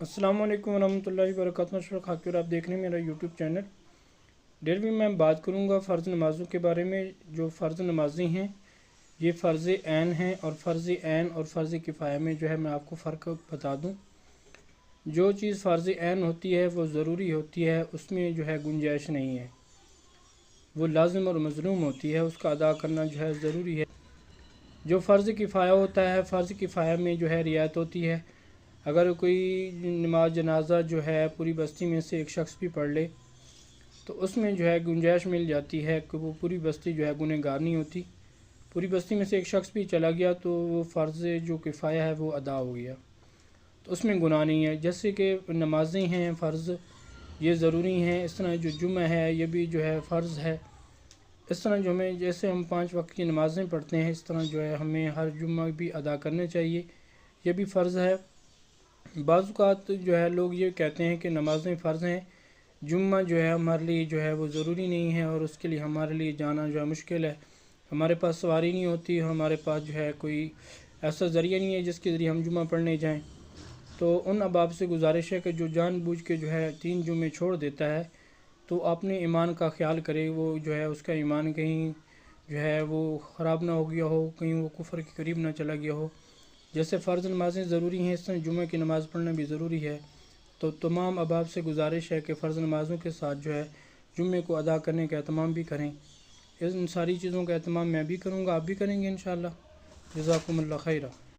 السلام علیکم ورحمۃ اللہ وبرکاتہ۔ اشرف خاکی اور آپ دیکھ رہے ہیں میرا یوٹیوب چینل۔ ڈیروی میں بات کروں گا فرض نمازوں کے بارے میں۔ جو فرض نمازیں ہیں یہ فرض عین ہیں، اور فرض عین اور فرض کفایہ میں جو ہے میں آپ کو فرق بتا دوں۔ جو چیز فرض عین ہوتی ہے وہ ضروری ہوتی ہے، اس میں جو ہے گنجائش نہیں ہے، وہ لازم اور مظلوم ہوتی ہے، اس کا ادا کرنا جو ہے ضروری ہے۔ جو فرض کفایہ ہوتا ہے، فرض کفایہ میں جو ہے رعایت ہوتی ہے۔ اگر کوئی نماز جنازہ جو ہے پوری بستی میں سے ایک شخص بھی پڑھ لے تو اس میں جو ہے گنجائش مل جاتی ہے کہ وہ پوری بستی جو ہے گنہگار نہیں ہوتی۔ پوری بستی میں سے ایک شخص بھی چلا گیا تو وہ فرض جو کفایہ ہے وہ ادا ہو گیا، تو اس میں گناہ نہیں ہے۔ جیسے کہ نمازیں ہیں فرض، یہ ضروری ہیں، اس طرح جو جمعہ ہے یہ بھی جو ہے فرض ہے۔ اس طرح جو ہمیں جیسے ہم 5 وقت کی نمازیں پڑھتے ہیں، اس طرح جو ہے ہمیں ہر جمعہ بھی ادا کرنے چاہیے، یہ بھی فرض ہے۔ بعض اوقات جو ہے لوگ یہ کہتے ہیں کہ نمازیں فرض ہیں، جمعہ جو ہے ہمارے لیے جو ہے وہ ضروری نہیں ہے، اور اس کے لیے ہمارے لیے جانا جو ہے مشکل ہے، ہمارے پاس سواری نہیں ہوتی، ہمارے پاس جو ہے کوئی ایسا ذریعہ نہیں ہے جس کے ذریعے ہم جمعہ پڑھنے جائیں۔ تو ان احباب سے گزارش ہے کہ جو جان بوجھ کے جو ہے 3 جمعے چھوڑ دیتا ہے تو اپنے ایمان کا خیال کرے، وہ جو ہے اس کا ایمان کہیں جو ہے وہ خراب نہ ہو گیا ہو، کہیں وہ کفر کے قریب نہ چلا گیا ہو۔ جیسے فرض نمازیں ضروری ہیں، اس طرح جمعہ کی نماز پڑھنا بھی ضروری ہے۔ تو تمام احباب سے گزارش ہے کہ فرض نمازوں کے ساتھ جو ہے جمعے کو ادا کرنے کا اہتمام بھی کریں۔ ان ساری چیزوں کا اہتمام میں بھی کروں گا، آپ بھی کریں گے انشاءاللہ۔ جزاکم اللہ خیرہ۔